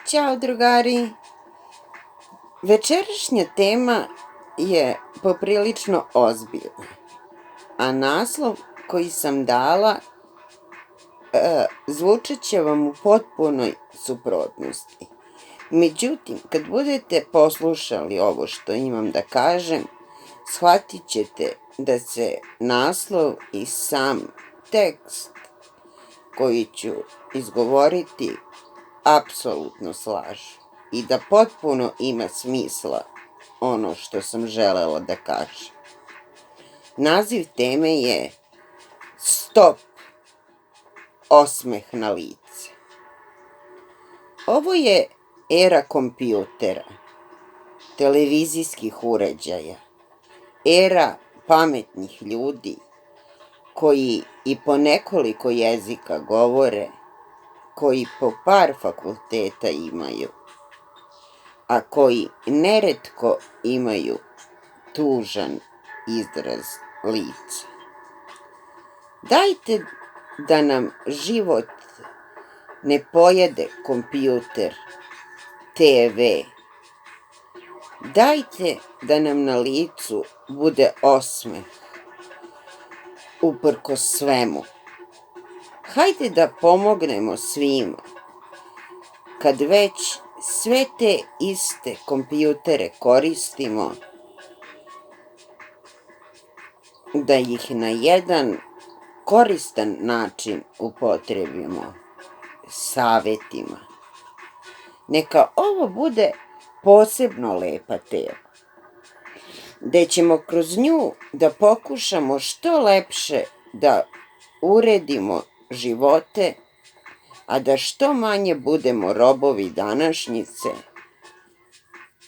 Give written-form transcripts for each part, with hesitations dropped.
Ćao drugari! Večerašnja tema je poprilično ozbiljna, a naslov koji sam dala zvučat će vam u potpunoj suprotnosti. Međutim, kad budete poslušali ovo što imam da kažem, shvatit ćete da se naslov i sam tekst koji ću izgovoriti apsolutno slažu i da potpuno ima smisla ono što sam želela da kažem. Naziv teme je Stop, osmeh na lice. Ovo je era kompjutera, televizijskih uređaja, era pametnih ljudi koji i po nekoliko jezika govore, koji po par fakulteta imaju, a koji neretko imaju tužan izraz lica. Dajte da nam život ne pojede kompjuter, TV. Dajte da nam na licu bude osmeh, uprkos svemu. Hajde da pomognemo svima, kad već sve te iste kompjutere koristimo, da ih na jedan koristan način upotrebimo savetima. Neka ovo bude posebno lepa tema, gde ćemo kroz nju da pokušamo što lepše da uredimo živote, a da što manje budemo robovi današnjice.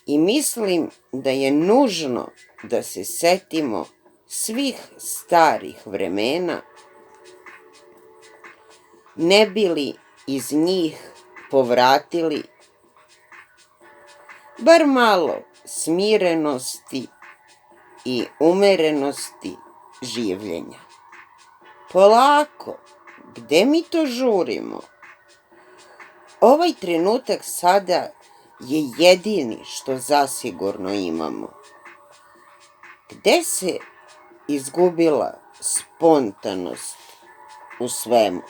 I mislim da je nužno da se setimo svih starih vremena, ne bi li iz njih povratili bar malo smirenosti i umerenosti življenja. Polako, gde mi to žurimo? Ovaj trenutak sada je jedini što zasigurno imamo. Gde se izgubila spontanost u svemu?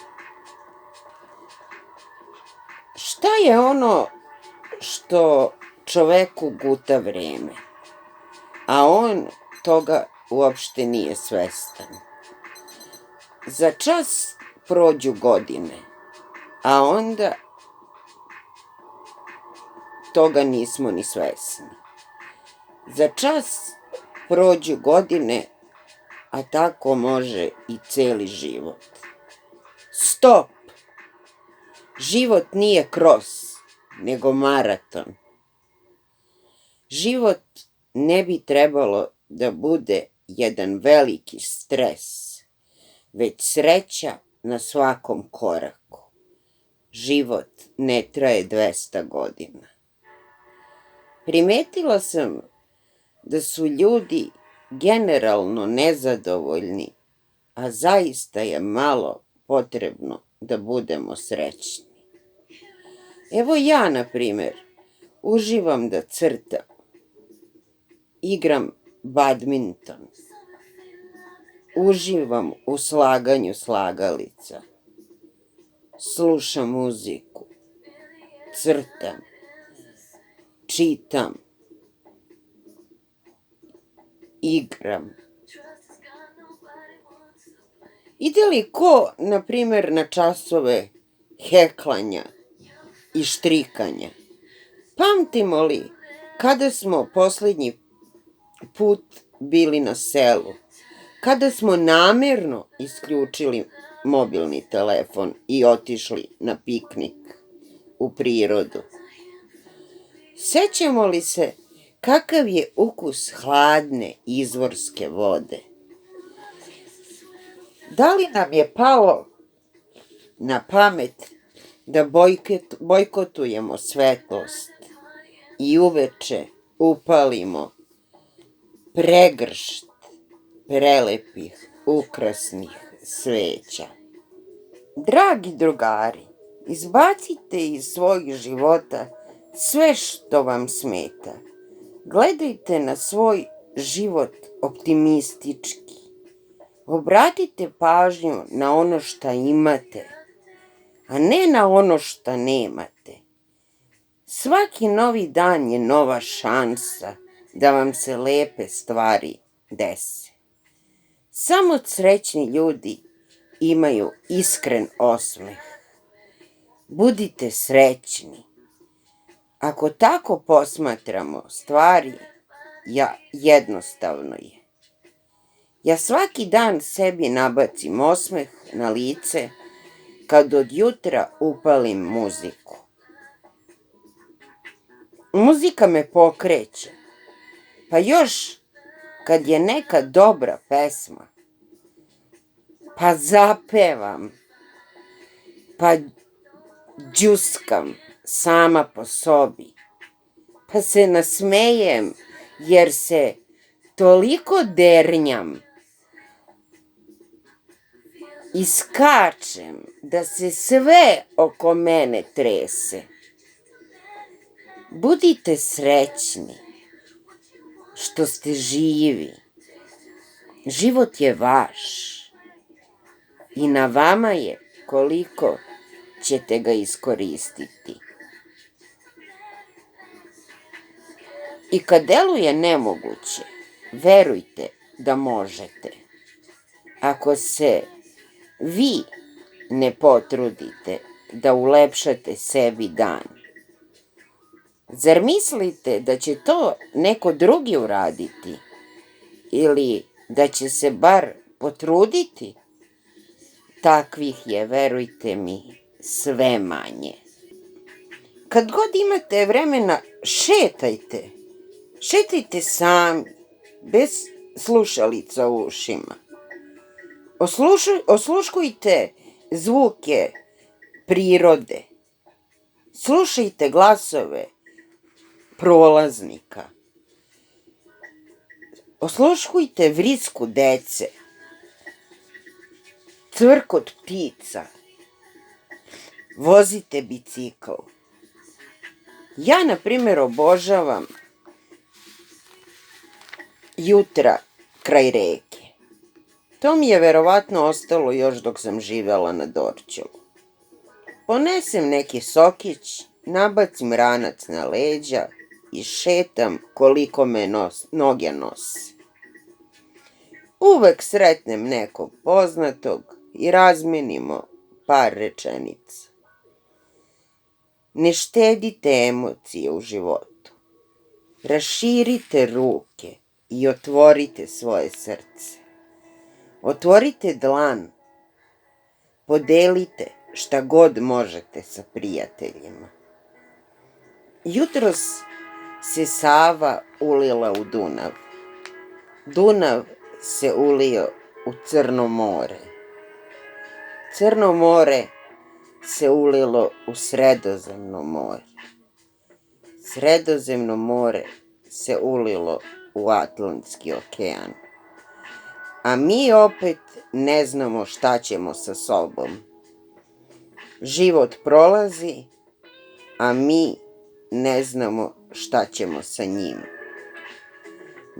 Šta je ono što čoveku guta vreme, a on toga uopšte nije svestan? Za čas prođu godine, a onda toga nismo ni svesni. Za čas prođu godine, a tako može i celi život. Stop! Život nije kros, nego maraton. Život ne bi trebalo da bude jedan veliki stres, već sreća na svakom koraku. Život ne traje 200 godina. Primetila sam da su ljudi generalno nezadovoljni, a zaista je malo potrebno da budemo srećni. Evo ja, na primer, uživam da crtam, igram badminton, uživam u slaganju slagalica, slušam muziku, crtam, čitam, igram. Ide li ko, na primer, na časove heklanja i štrikanja? Pamtimo li kada smo poslednji put bili na selu? Kada smo namerno isključili mobilni telefon i otišli na piknik u prirodu? Sećamo li se kakav je ukus hladne izvorske vode? Da li nam je palo na pamet da bojkotujemo svetlost i uveče upalimo pregršt prelepih, ukrasnih sveća? Dragi drugari, izbacite iz svojih života sve što vam smeta. Gledajte na svoj život optimistički. Obratite pažnju na ono što imate, a ne na ono što nemate. Svaki novi dan je nova šansa da vam se lepe stvari dese. Samo srećni ljudi imaju iskren osmeh. Budite srećni. Ako tako posmatramo stvari, jednostavno je. Ja svaki dan sebi nabacim osmeh na lice kad od jutra upalim muziku. Muzika me pokreće, pa još kad je neka dobra pesma, pa zapevam, pa đuskam sama po sobi, pa se nasmejem jer se toliko dernjam i skačem da se sve oko mene trese. Budite srećni što ste živi. Život je vaš i na vama je koliko ćete ga iskoristiti. I kad deluje nemoguće, verujte da možete. Ako se vi ne potrudite da ulepšate sebi dan, zar mislite da će to neko drugi uraditi ili da će se bar potruditi? Takvih je, verujte mi, sve manje. Kad god imate vremena, šetajte. Šetajte sami, bez slušalica u ušima. Osluškujte zvuke prirode. Slušajte glasove prolaznika. Osluškujte vrisku dece, cvrkot ptica. Vozite bicikl. Ja, na primjer, obožavam jutra kraj reke. To mi je verovatno ostalo još dok sam živela na Dorćolu. Ponesem neki sokić, nabacim ranac na leđa i šetam koliko me noge nose. Uvek sretnem nekog poznatog i razmenimo par rečenica. Ne štedite emocije u životu. Raširite ruke i otvorite svoje srce. Otvorite dlan. Podelite šta god možete sa prijateljima. Jutros se Sava ulila u Dunav. Dunav se ulio u Crno more. Crno more se ulilo u Sredozemno more. Sredozemno more se ulilo u Atlantski okean. A mi opet ne znamo šta ćemo sa sobom. Život prolazi, a mi ne znamo šta ćemo sa njim.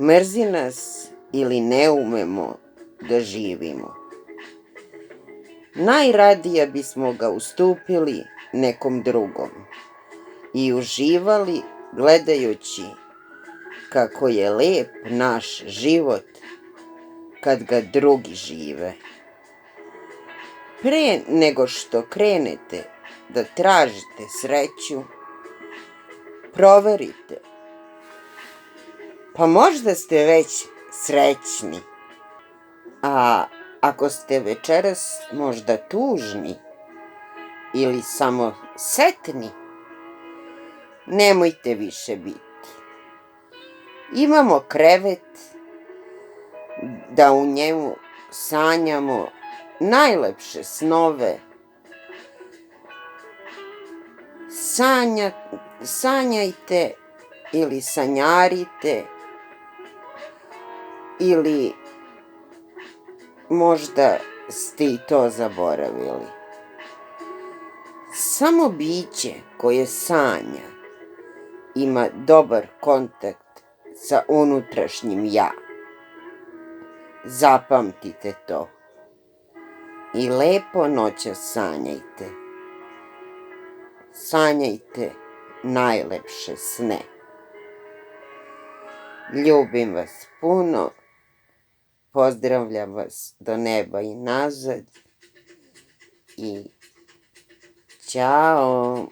Mrzi nas ili ne umemo da živimo. Najradije bismo ga ustupili nekom drugom i uživali gledajući kako je lep naš život kad ga drugi žive. Pre nego što krenete da tražite sreću, proverite. Pa možda ste već srećni, a ako ste večeras možda tužni ili samo setni, nemojte više biti. Imamo krevet da u njemu sanjamo najlepše snove. Sanjajte ili sanjarite ili možda ste i to zaboravili. Samo biće koje sanja ima dobar kontakt sa unutrašnjim ja. Zapamtite to. I lepo noćas sanjajte. Sanjajte najlepše sne. Ljubim vas puno. Pozdravljam vas do neba i nazad. I ćao.